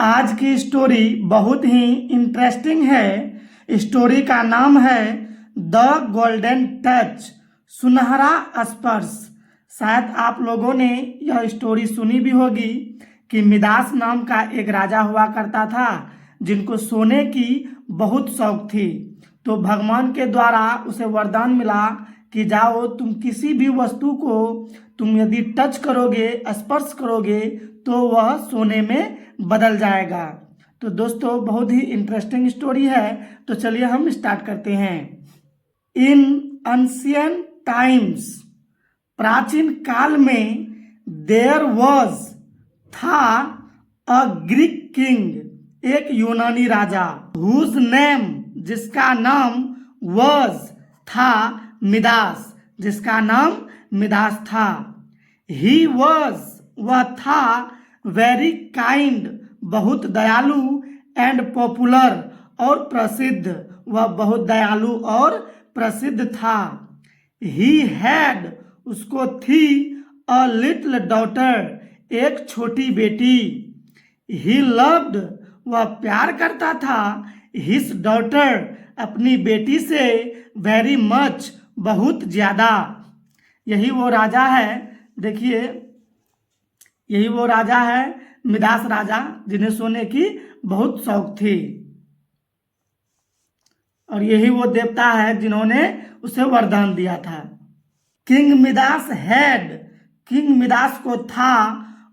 आज की स्टोरी बहुत ही इंटरेस्टिंग है। स्टोरी का नाम है द गोल्डन टच, सुनहरा स्पर्श। शायद आप लोगों ने यह स्टोरी सुनी भी होगी कि मिदास नाम का एक राजा हुआ करता था जिनको सोने की बहुत शौक थी। तो भगवान के द्वारा उसे वरदान मिला कि जाओ तुम किसी भी वस्तु को तुम यदि टच करोगे, स्पर्श करोगे तो वह सोने में बदल जाएगा। तो दोस्तों बहुत ही इंटरेस्टिंग स्टोरी है, तो चलिए हम स्टार्ट करते हैं। इन एंशिएंट टाइम्स, प्राचीन काल में, देयर वॉज, था, अ ग्रीक किंग, एक यूनानी राजा, हुज नेम, जिसका नाम, वॉज, था, मिदास, जिसका नाम मिदास था। ही वॉज, वह था, वेरी काइंड, बहुत दयालु, एंड पॉपुलर, और प्रसिद्ध, वह बहुत दयालु और प्रसिद्ध था। ही हैड, उसको थी, अ लिटिल डॉटर, एक छोटी बेटी। ही लव्ड, वह प्यार करता था, हिज डॉटर, अपनी बेटी से, वेरी मच, बहुत ज्यादा। यही वो राजा है, देखिए यही वो राजा है मिदास राजा, जिन्हें सोने की बहुत शौक थी। और यही वो देवता है जिन्होंने उसे वरदान दिया था। King Midas had, king Midas को था,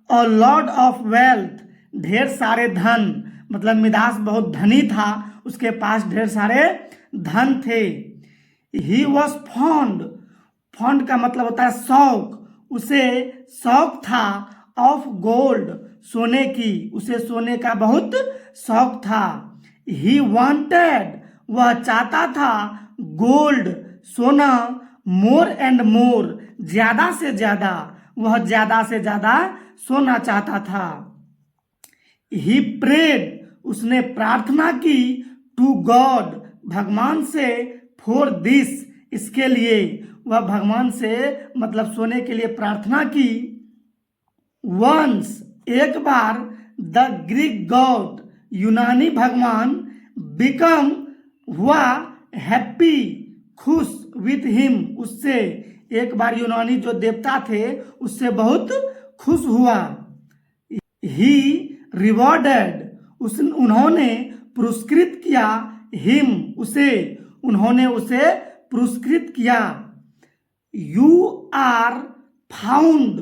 अ लॉर्ड ऑफ वेल्थ, ढेर सारे धन, मतलब मिदास बहुत धनी था, उसके पास ढेर सारे धन थे। ही वॉज फॉन्ड, फॉन्ड का मतलब होता है शौक, उसे शौक था, ऑफ गोल्ड, सोने की, उसे सोने का बहुत शौक था। ही वांटेड, वह चाहता था, गोल्ड, सोना, मोर एंड मोर, ज्यादा से ज्यादा, वह ज्यादा से ज्यादा सोना चाहता था। ही प्रेड, उसने प्रार्थना की, टू गॉड, भगवान से, फॉर दिस, इसके लिए, वह भगवान से मतलब सोने के लिए प्रार्थना की। वंस, एक बार, द ग्रीक गॉड, यूनानी भगवान, बिकम, हुआ, हैप्पी, खुश, विथ हिम, उससे, एक बार यूनानी जो देवता थे उससे बहुत खुश हुआ। ही रिवॉर्डेड, उन्होंने पुरस्कृत किया, हिम, उसे, उन्होंने उसे पुरस्कृत किया। यू आर फाउंड,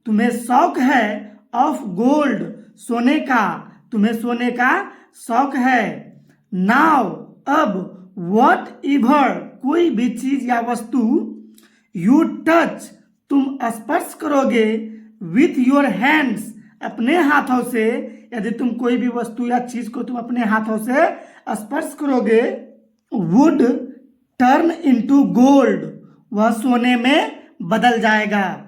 तुम्हें शौक है, ऑफ गोल्ड, सोने का, तुम्हें सोने का शौक है। नाउ, अब, वट एवर, कोई भी चीज या वस्तु, यू टच, तुम स्पर्श करोगे, विथ योर हैंड्स, अपने हाथों से, यदि तुम कोई भी वस्तु या चीज को तुम अपने हाथों से स्पर्श करोगे, वुड टर्न इनटू गोल्ड, वह सोने में बदल जाएगा।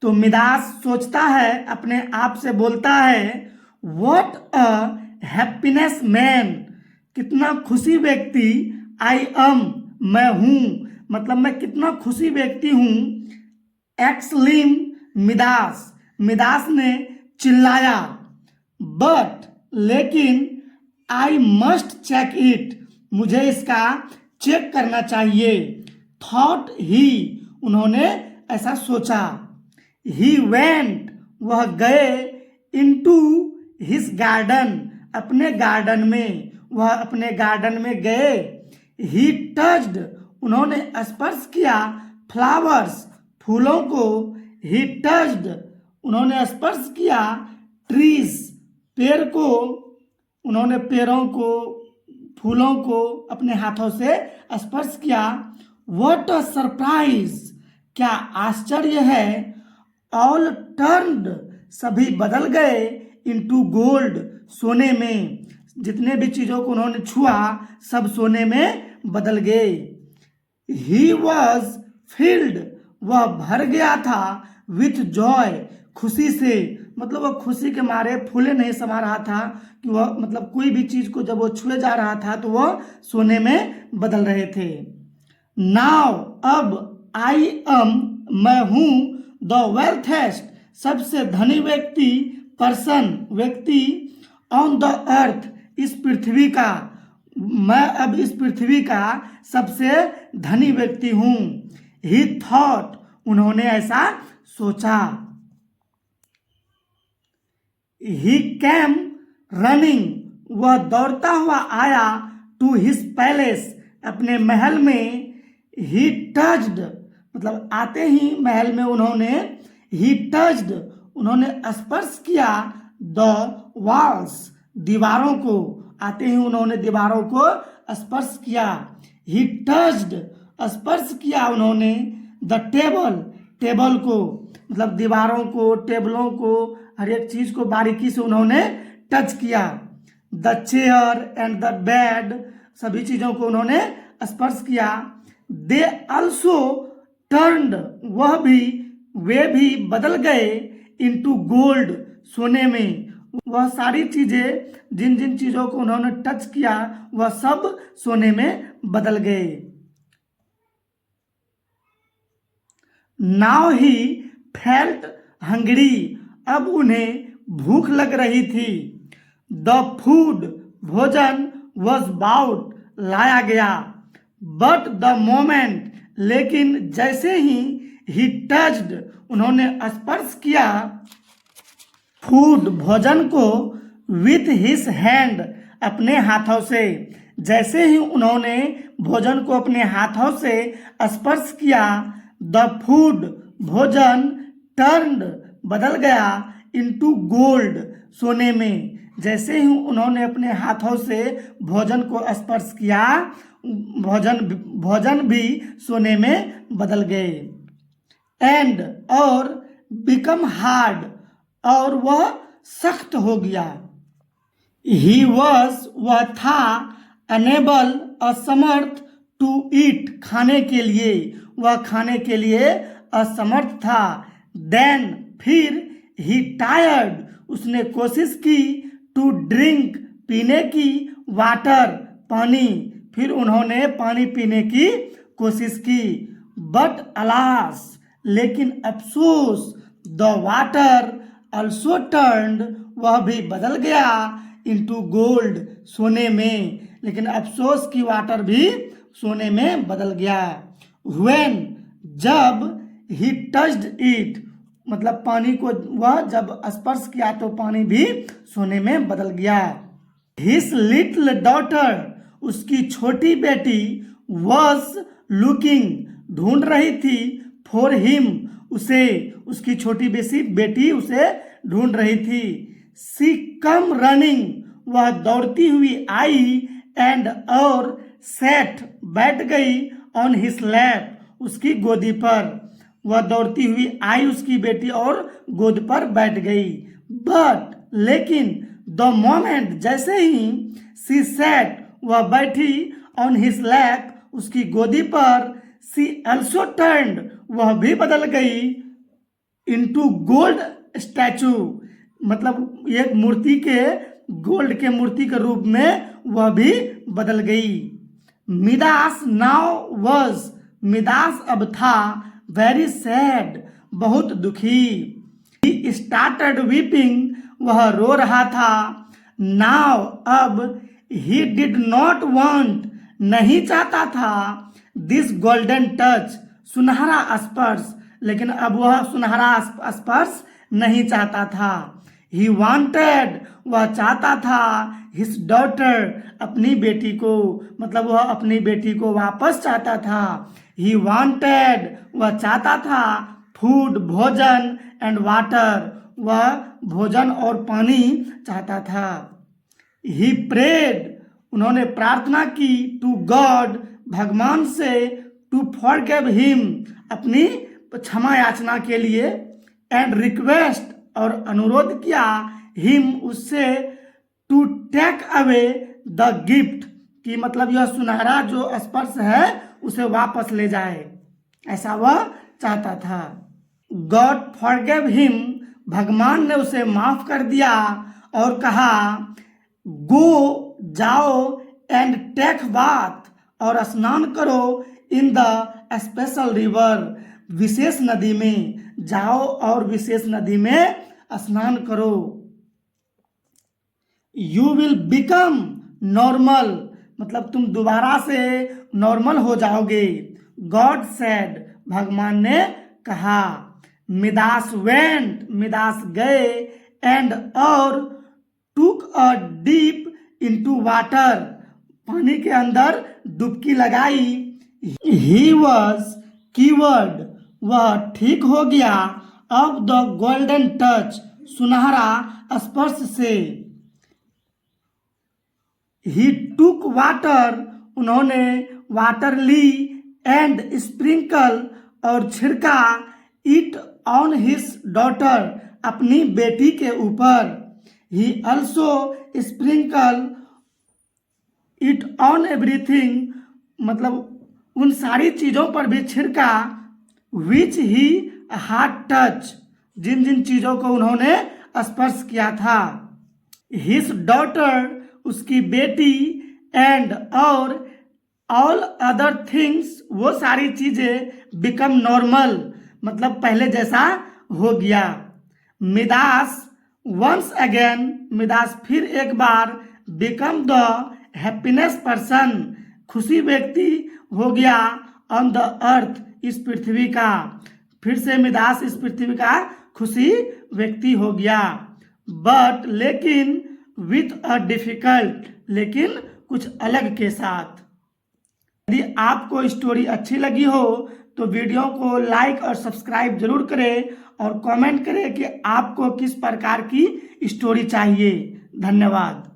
तो मिदास सोचता है, अपने आप से बोलता है, व्हाट अ हैप्पीनेस मैन, कितना खुशी व्यक्ति, आई एम, मैं हूं, मतलब मैं कितना खुशी व्यक्ति हूं। एक्सलिम मिदास, मिदास ने चिल्लाया, बट, लेकिन, आई मस्ट चेक इट, मुझे इसका चेक करना चाहिए। थॉट ही, उन्होंने ऐसा सोचा। ही वेंट, वह गए, इनटू हिज गार्डन, अपने गार्डन में, वह अपने गार्डन में गए। ही टच्ड, उन्होंने स्पर्श किया, फ्लावर्स, फूलों को। ही टच्ड, उन्होंने स्पर्श किया, ट्रीज, पेड़ को, उन्होंने पेड़ों को, फूलों को अपने हाथों से स्पर्श किया। व्हाट अ सरप्राइज, क्या आश्चर्य है। ऑल टर्न्ड, सभी बदल गए, इनटू गोल्ड, सोने में, जितने भी चीजों को उन्होंने छुआ सब सोने में बदल गए। ही वॉज फिल्ड, वह भर गया था, विथ जॉय, खुशी से, मतलब वह खुशी के मारे फूले नहीं समा रहा था कि वह मतलब कोई भी चीज को जब वो छुए जा रहा था तो वह सोने में बदल रहे थे। नाउ, अब, आई एम, मैं हूं, द वेल्थेस्ट, सबसे धनी व्यक्ति व्यक्ति ऑन द अर्थ, इस पृथ्वी का, मैं अब इस पृथ्वी का सबसे धनी व्यक्ति हूं। ही थॉट, उन्होंने ऐसा सोचा। ही केम रनिंग, वह दौड़ता हुआ आया। टू हिज पैलेस, अपने महल में। ही टच्ड, मतलब आते ही महल में उन्होंने, ही टच्ड, उन्होंने स्पर्श किया। द वॉल्स, दीवारों को, आते ही उन्होंने दीवारों को स्पर्श किया। ही टच्ड, स्पर्श किया उन्होंने। द टेबल, टेबल को, मतलब दीवारों को, टेबलों को, हर एक चीज को बारीकी से उन्होंने टच किया। The chair and the bed, सभी चीजों को उन्होंने स्पर्श किया। दे ऑल्सो टर्न्ड, वे भी बदल गए। इनटू गोल्ड, सोने में। वह सारी चीजें, जिन जिन चीजों को उन्होंने टच किया, वह सब सोने में बदल गए। नाउ ही फेल्ट हंग्री, अब उन्हें भूख लग रही थी। द फूड, भोजन, वॉज बाउट, लाया गया। बट द मोमेंट, लेकिन जैसे ही टच्ड, उन्होंने स्पर्श किया। फूड, भोजन को, विथ हिज हैंड, अपने हाथों से। जैसे ही उन्होंने भोजन को अपने हाथों से स्पर्श किया, द फूड, भोजन, टर्न्ड, बदल गया। इनटू गोल्ड, सोने में। जैसे ही उन्होंने अपने हाथों से भोजन को स्पर्श किया, भोजन भी सोने में बदल गए। एंड, और बिकम हार्ड, और वह सख्त हो गया। ही वॉज, वह था, अनेबल, असमर्थ, टू ईट, खाने के लिए, वह खाने के लिए असमर्थ था। देन, फिर, ही टायर्ड, उसने कोशिश की। टू ड्रिंक, पीने की। वाटर, पानी, फिर उन्होंने पानी पीने की कोशिश की। बट अलास, लेकिन अफसोस, द वाटर ऑल्सो टर्न्ड, वह भी बदल गया। इनटू गोल्ड, सोने में। लेकिन अफसोस की वाटर भी सोने में बदल गया। व्हेन, जब, ही टच्ड इट, मतलब पानी को वह जब स्पर्श किया तो पानी भी सोने में बदल गया। हिज लिटिल डॉटर, उसकी छोटी बेटी, वॉज लुकिंग, ढूंढ रही थी। फॉर हिम, उसे, उसकी छोटी बेटी उसे ढूंढ रही थी। सी कम रनिंग, वह दौड़ती हुई आई। एंड, और सेट, बैठ गई। ऑन हिज लैप, उसकी गोदी पर। वह दौड़ती हुई आई, उसकी बेटी, और गोद पर बैठ गई। बट, लेकिन, द मोमेंट, जैसे ही, सी सेट, वह बैठी। ऑन हिज लैप, उसकी गोदी पर। सी ऑल्सो टर्न्ड, वह भी बदल गई। इनटू गोल्ड स्टैचू, मतलब एक मूर्ति के, गोल्ड के मूर्ति के रूप में वह भी बदल गई। मिदास नाउ वॉज, मिदास अब था। वेरी सैड, बहुत दुखी। ही स्टार्टेड वीपिंग, वह रो रहा था। नाउ, अब, ही डिड नॉट वांट, नहीं चाहता था। दिस गोल्डन टच, सुनहरा स्पर्श, लेकिन अब वह सुनहरा स्पर्श नहीं चाहता था। ही वांटेड, वह चाहता था। हिज डॉटर, अपनी बेटी को, मतलब वह अपनी बेटी को वापस चाहता था। ही वांटेड, वह चाहता था। फूड, भोजन, एंड वाटर, वह भोजन और पानी चाहता था। ही प्रेड, उन्होंने प्रार्थना की। टू गॉड, भगवान से। टू फॉरगिव हिम, अपनी क्षमा याचना के लिए। एंड रिक्वेस्ट, और अनुरोध किया। हिम, उससे। To take away the gift, कि मतलब यह सुनहरा जो स्पर्श है उसे वापस ले जाए, ऐसा वह चाहता था। गॉड फॉरगिव हिम, भगवान ने उसे माफ कर दिया और कहा, गो, जाओ, एंड टेक बाथ, और स्नान करो। इन द स्पेशल रिवर, विशेष नदी में। जाओ और विशेष नदी में स्नान करो। यू विल बिकम नॉर्मल, मतलब तुम दोबारा से नॉर्मल हो जाओगे। गॉड सेड, भगवान ने कहा। मिदास वेंट, मिदास गए, एंड और टूक अ डीप इनटू वाटर, पानी के अंदर डुबकी लगाई। ही वॉज कीवर्ड, वह ठीक हो गया। ऑफ द गोल्डन टच, सुनहरा स्पर्श से। ही टुक वाटर, उन्होंने वाटर ली। एंड स्प्रिंकल, और छिड़का। इट ऑन हिज डॉटर, अपनी बेटी के ऊपर। He also sprinkle it on everything, मतलब उन सारी चीज़ों पर भी छिड़का। विच ही हार्ट टच, जिन जिन चीज़ों को उन्होंने स्पर्श किया था। हिज डॉटर, उसकी बेटी। एंड और ऑल अदर थिंग्स, वो सारी चीज़ें बिकम नॉर्मल, मतलब पहले जैसा हो गया। मिदास वंस अगेन, मिदास फिर एक बार। बिकम द हैप्पीनेस पर्सन, खुशी व्यक्ति हो गया। ऑन द अर्थ, इस पृथ्वी का। फिर से मिदास इस पृथ्वी का खुशी व्यक्ति हो गया। बट, लेकिन, विथ अ डिफिकल्ट, लेकिन कुछ अलग के साथ। यदि आपको स्टोरी अच्छी लगी हो तो वीडियो को लाइक और सब्सक्राइब जरूर करें और कमेंट करें कि आपको किस प्रकार की स्टोरी चाहिए। धन्यवाद।